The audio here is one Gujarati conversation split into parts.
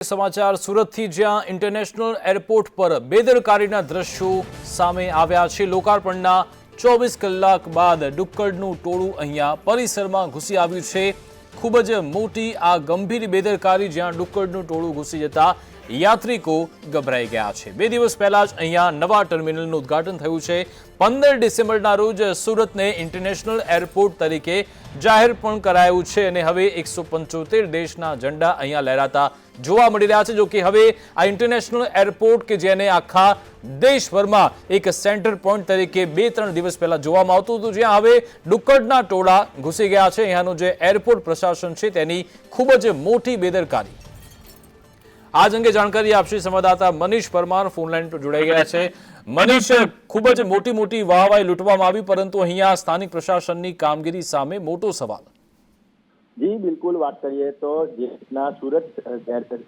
સમાચાર સુરતથી જ્યાં ઇન્ટરનેશનલ એરપોર્ટ પર બેદરકારીના દ્રશ્યો સામે આવ્યા છે। લોકાર્પણના 24 કલાક બાદ ડુક્કરનું ટોળું અહીંયા પરિસરમાં ઘૂસી આવ્યું છે। ખૂબ જ મોટી આ ગંભીર બેદરકારી જ્યાં ડુક્કરનું ટોળું ઘૂસી જતા યાત્રિકો ગભરાઈ ગયા છે। 2 દિવસ પહેલા જ અહીંયા નવા ટર્મિનલનું ઉદ્ઘાટન થયું છે। 15 ડિસેમ્બરના રોજ સુરતને ઇન્ટરનેશનલ એરપોર્ટ તરીકે જાહેર પણ કરાયું છે અને હવે 175 દેશના ઝંડા અહીંયા લહેરાતા જોવા મળી રહ્યા છે। જો કે હવે આ ઇન્ટરનેશનલ એરપોર્ટ કે જેને આખા દેશભરમાં એક સેન્ટર પોઈન્ટ તરીકે 2-3 દિવસ પહેલા જોવામાં આવતું હતું, જ્યાં હવે ડુક્કરના ટોળા ઘૂસી ગયા છે। અહીંયાનું જે એરપોર્ટ પ્રશાસન છે તેની ખૂબ જ મોટી બેદરકારી। આજ અંગે જાણકારી આપશે સંવાદદાતા મનીષ પરમાર ફોનલાઈન પર જોડાઈ ગયા છે। મનીષ, ખૂબ જ મોટી વાહવાહી લૂંટવામાં આવી, પરંતુ અહીંયા સ્થાનિક પ્રશાસનની કામગીરી સામે મોટો સવાલ। જી બિલકુલ, વાત કરીએ તો જે રીતના સુરત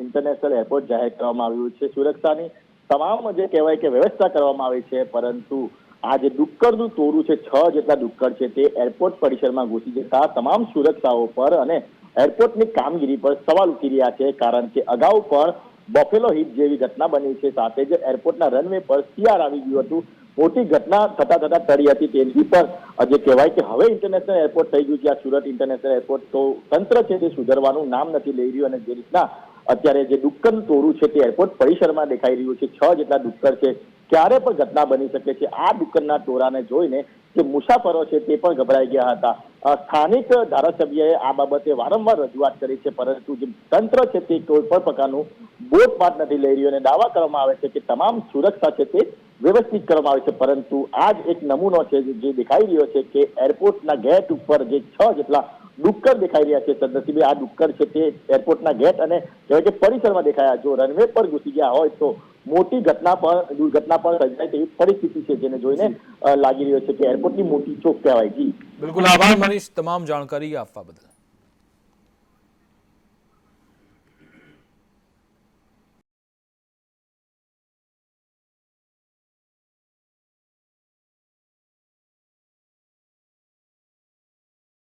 ઇન્ટરનેશનલ એરપોર્ટ જાહેર કરવામાં આવ્યું છે, સુરક્ષાની તમામ જે કહેવાય કે વ્યવસ્થા કરવામાં આવી છે, પરંતુ આ જે ડુક્કરનું ટોળું છે, 6 જેટલા ડુક્કર છે તે એરપોર્ટ પરિસરમાં ઘૂસી જતા તમામ સુરક્ષાઓ પર અને એરપોર્ટની કામગીરી પર સવાલ ઉઠી રહ્યા છે। કારણ કે અગાઉ પણ બફેલો હિટ જેવી ઘટના બની છે, સાથે જ એરપોર્ટના રનવે પર સીઆર આવી ગયું હતું। મોટી ઘટના થતા ટળી હતી, તેની પર જે કહેવાય કે હવે ઇન્ટરનેશનલ એરપોર્ટ થઈ ગયું છે આ સુરત ઇન્ટરનેશનલ એરપોર્ટ, તો તંત્ર છે તે સુધરવાનું નામ નથી લઈ રહ્યું અને જે રીતના અત્યારે જે ડુક્કરનું ટોળું છે તે એરપોર્ટ પરિસરમાં દેખાઈ રહ્યું છે, 6 જેટલા ડુક્કર છે, ક્યારે પણ ઘટના બની શકે છે। આ ડુક્કરના ટોળાને જોઈને જે મુસાફરો છે તે પણ ગભરાઈ ગયા હતા। સ્થાનિક ધારાસભ્યએ આ બાબતે વારંવાર રજૂઆત કરી છે, પરંતુ જે તંત્ર છે તે કોઈ પણ પ્રકારનું બોધપાઠ નથી લઈ રહ્યું અને દાવા કરવામાં આવે છે કે તમામ સુરક્ષા છે તે વ્યવસ્થિત કરવામાં આવે છે, પરંતુ આ જ એક નમૂનો છે જે દેખાઈ રહ્યો છે કે એરપોર્ટના ગેટ ઉપર જે 6 જેટલા ડુક્કર દેખાઈ રહ્યા છે। સદનસીબે આ ડુક્કર છે તે એરપોર્ટના ગેટ અને કહેવાય કે પરિસરમાં દેખાયા। જો રનવે પર ઘૂસી ગયા હોય તો મોટી દુર્ઘટના પણ સર્જાય તેવી પરિસ્થિતિ છે, જેને જોઈને લાગી રહ્યો છે કે એરપોર્ટની મોટી ચોક કહેવાય। જી બિલકુલ, આભાર મનીષ તમામ જાણકારી આપવા બદલ।